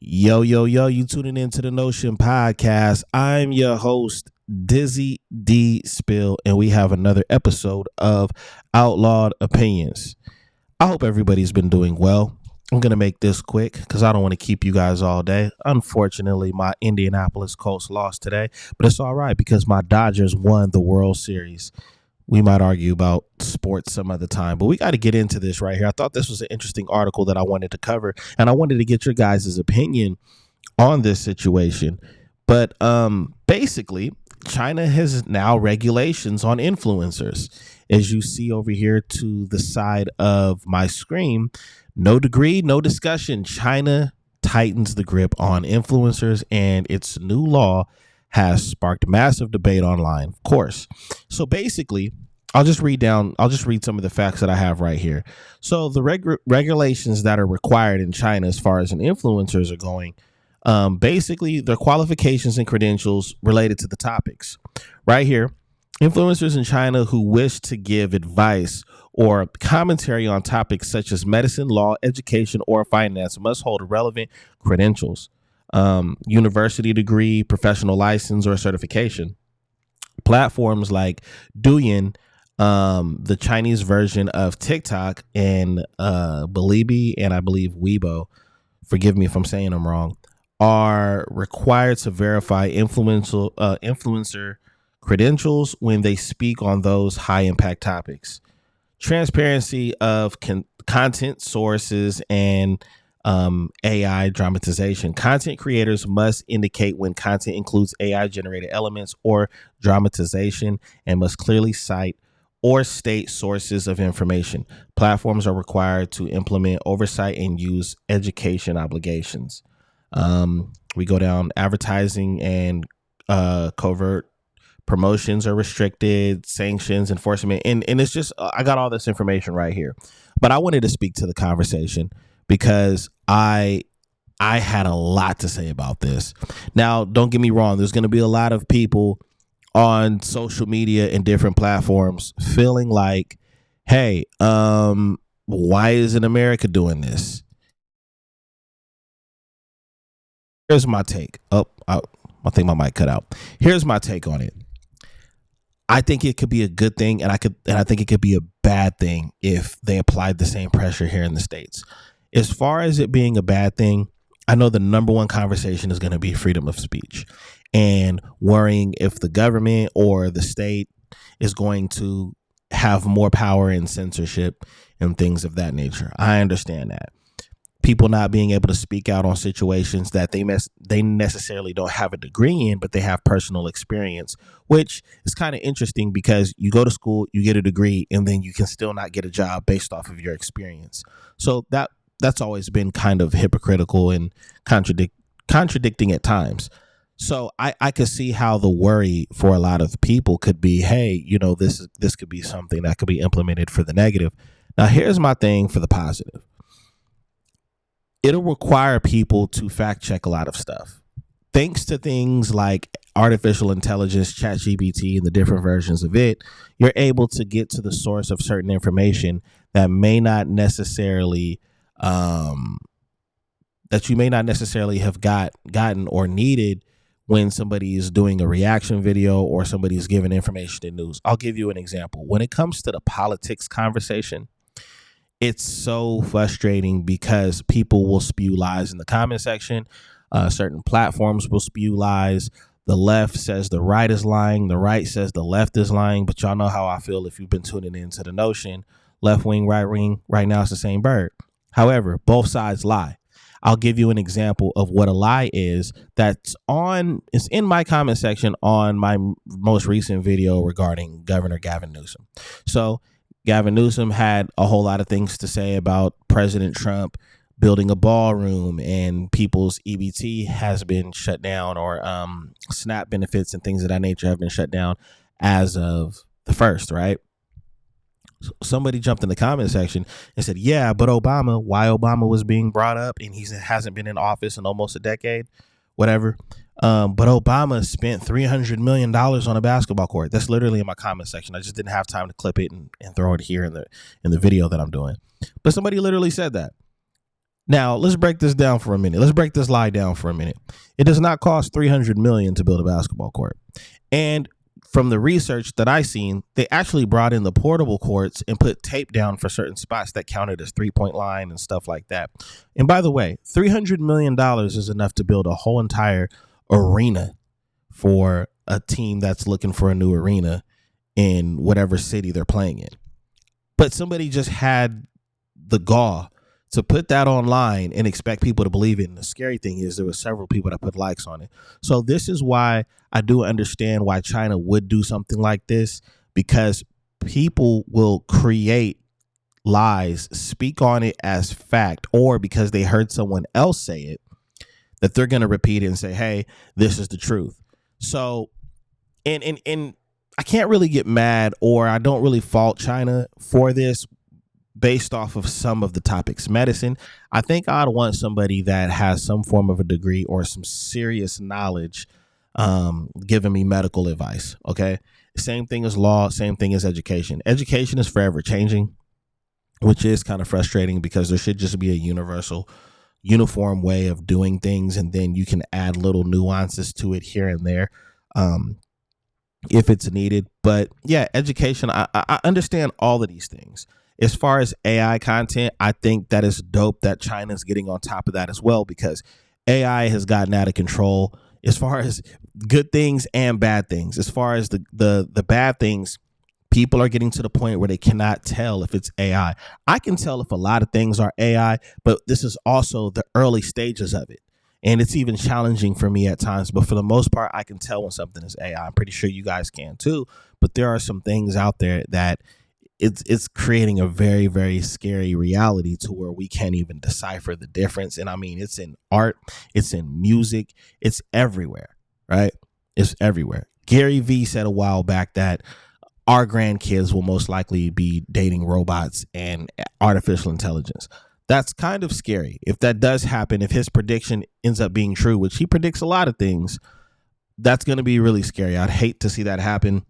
Yo, yo, yo, you tuning into the Notion podcast. I'm your host, Dizzy D.Spill, and we have another episode of Outlawed Opinions. I hope everybody's been doing well. I'm going to make this quick because I don't want to keep you guys all day. Unfortunately, my Indianapolis Colts lost today, but it's all right because my Dodgers won the World Series. We might argue about sports some other time, but we got to get into this right here. I thought this was an interesting article that I wanted to cover, and I wanted to get your guys' opinion on this situation. But basically, China has now regulations on influencers. As you see over here to the side of my screen, no degree, no discussion. China tightens the grip on influencers, and its new law has sparked massive debate online, of course. So basically, I'll just read some of the facts that I have right here. So the regulations that are required in China as far as an influencers are going, basically their qualifications and credentials related to the topics. Right here, influencers in China who wish to give advice or commentary on topics such as medicine, law, education, or finance must hold relevant credentials, university degree, professional license, or certification. Platforms like Douyin, the Chinese version of TikTok, and Belibi, and I believe Weibo, forgive me if I'm saying them wrong, are required to verify influencer credentials when they speak on those high impact topics. Transparency of content sources and AI dramatization. Content creators must indicate when content includes AI generated elements or dramatization and must clearly cite or state sources of information. Platforms are required to implement oversight and use education obligations. We go down advertising and covert promotions are restricted, sanctions, enforcement, and it's just I got all this information right here. But I wanted to speak to the conversation because I had a lot to say about this. Now, don't get me wrong, there's going to be a lot of people on social media and different platforms feeling like, hey, why isn't America doing this? Here's my take. I think my mic cut out. Here's my take on it. I think it could be a good thing, and I think it could be a bad thing if they applied the same pressure here in the States. As far as it being a bad thing, I know the number one conversation is going to be freedom of speech and worrying if the government or the state is going to have more power in censorship and things of that nature. I understand that. People not being able to speak out on situations that they necessarily don't have a degree in, but they have personal experience, which is kind of interesting because you go to school, you get a degree, and then you can still not get a job based off of your experience. So that's always been kind of hypocritical and contradicting at times. So I could see how the worry for a lot of people could be, hey, this could be something that could be implemented for the negative. Now, here's my thing for the positive. It'll require people to fact check a lot of stuff. Thanks to things like artificial intelligence, ChatGPT, and the different versions of it, you're able to get to the source of certain information that may not necessarily that you may not necessarily have gotten or needed when somebody is doing a reaction video or somebody is giving information in news. I'll give you an example. When it comes to the politics conversation, it's so frustrating because people will spew lies in the comment section. Certain platforms will spew lies. The left says the right is lying. The right says the left is lying. But y'all know how I feel if you've been tuning into the Notion. Left wing, right now it's the same bird. However, both sides lie. I'll give you an example of what a lie is. It's in my comment section on my most recent video regarding Governor Gavin Newsom. So Gavin Newsom had a whole lot of things to say about President Trump building a ballroom, and people's EBT has been shut down, or SNAP benefits and things of that nature have been shut down as of the 1st, right? So somebody jumped in the comment section and said, yeah, but why Obama was being brought up, and he hasn't been in office in almost a decade, whatever. But Obama spent $300 million on a basketball court. That's literally in my comment section. I just didn't have time to clip it and throw it here in the video that I'm doing. But somebody literally said that. Now, let's break this down for a minute. Let's break this lie down for a minute. It does not cost $300 million to build a basketball court. And from the research that I seen, they actually brought in the portable courts and put tape down for certain spots that counted as 3-point line and stuff like that. And by the way, $300 million is enough to build a whole entire arena for a team that's looking for a new arena in whatever city they're playing in. But somebody just had the gall to put that online and expect people to believe it. And the scary thing is there were several people that put likes on it. So this is why I do understand why China would do something like this, because people will create lies, speak on it as fact, or because they heard someone else say it, that they're going to repeat it and say, hey, this is the truth. So, and I can't really get mad, or I don't really fault China for this based off of some of the topics. Medicine, I think I'd want somebody that has some form of a degree or some serious knowledge giving me medical advice. Okay. Same thing as law, same thing as education. Education is forever changing, which is kind of frustrating because there should just be a uniform way of doing things, and then you can add little nuances to it here and there if it's needed. But yeah, education, I understand all of these things. As far as AI content, I think that is dope that China's getting on top of that as well, because AI has gotten out of control as far as good things and bad things. As far as the bad things, people are getting to the point where they cannot tell if it's AI. I can tell if a lot of things are AI, but this is also the early stages of it. And it's even challenging for me at times. But for the most part, I can tell when something is AI. I'm pretty sure you guys can too. But there are some things out there that it's creating a very, very scary reality to where we can't even decipher the difference. And I mean, it's in art, it's in music, it's everywhere, right? It's everywhere. Gary Vee said a while back that our grandkids will most likely be dating robots and artificial intelligence. That's kind of scary. If that does happen, if his prediction ends up being true, which he predicts a lot of things, that's going to be really scary. I'd hate to see that happen.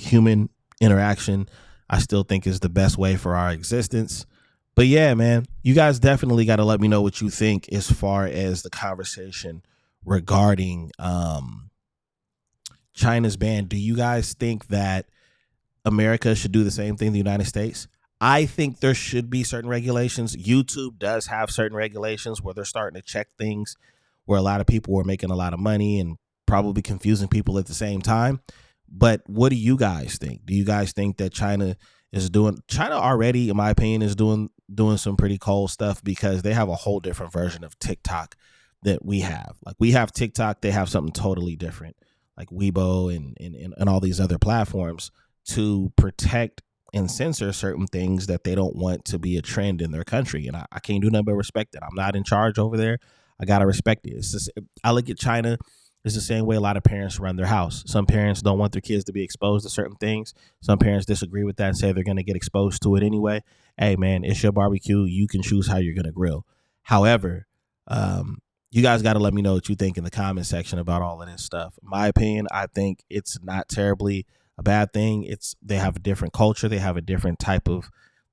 Human interaction, I still think, is the best way for our existence. But yeah, man, you guys definitely got to let me know what you think as far as the conversation regarding China's ban. Do you guys think that America should do the same thing, the United States? I think there should be certain regulations. YouTube does have certain regulations where they're starting to check things where a lot of people are making a lot of money and probably confusing people at the same time. But what do you guys think? Do you guys think that China already, in my opinion, is doing some pretty cool stuff, because they have a whole different version of TikTok that we have. Like, we have TikTok, they have something totally different, like Weibo and all these other platforms, to protect and censor certain things that they don't want to be a trend in their country. And I can't do nothing but respect it. I'm not in charge over there. I got to respect it. It's just, I look at China, it's the same way a lot of parents run their house. Some parents don't want their kids to be exposed to certain things. Some parents disagree with that and say they're going to get exposed to it anyway. Hey, man, it's your barbecue. You can choose how you're going to grill. However, you guys got to let me know what you think in the comment section about all of this stuff. In my opinion, I think it's not terribly a bad thing. They have a different culture. They have a different type of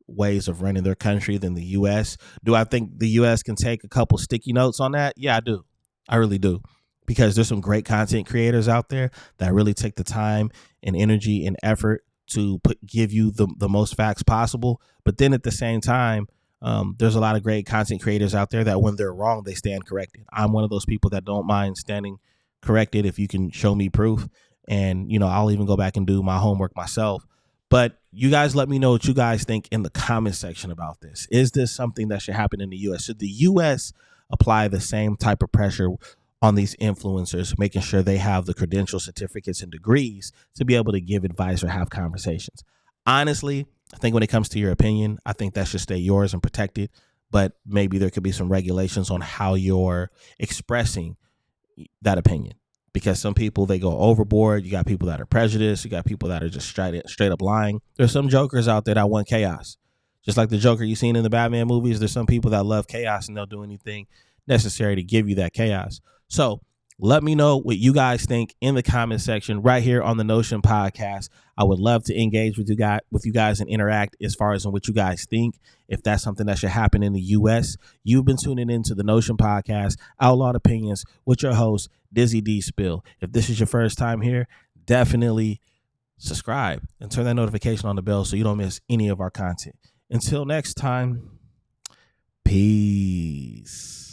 ways of running their country than the U.S. Do I think the U.S. can take a couple sticky notes on that? Yeah, I do. I really do. Because there's some great content creators out there that really take the time and energy and effort to give you the most facts possible. But then at the same time, there's a lot of great content creators out there that when they're wrong, they stand corrected. I'm one of those people that don't mind standing corrected if you can show me proof. And, I'll even go back and do my homework myself. But you guys let me know what you guys think in the comment section about this. Is this something that should happen in the U.S.? Should the U.S. apply the same type of pressure on these influencers, making sure they have the credential certificates and degrees to be able to give advice or have conversations? Honestly, I think when it comes to your opinion, I think that should stay yours and protected. But maybe there could be some regulations on how you're expressing that opinion. Because some people, they go overboard. You got people that are prejudiced. You got people that are just straight up lying. There's some jokers out there that want chaos. Just like the Joker you've seen in the Batman movies, there's some people that love chaos and they'll do anything necessary to give you that chaos. So Let me know what you guys think in the comment section right here on the Notion podcast. I would love to engage with you guys and interact as far as on what you guys think. If that's something that should happen in the U.S., you've been tuning into the Notion podcast, Outlawed Opinions, with your host, D.Spill. If this is your first time here, definitely subscribe and turn that notification on the bell so you don't miss any of our content. Until next time, peace.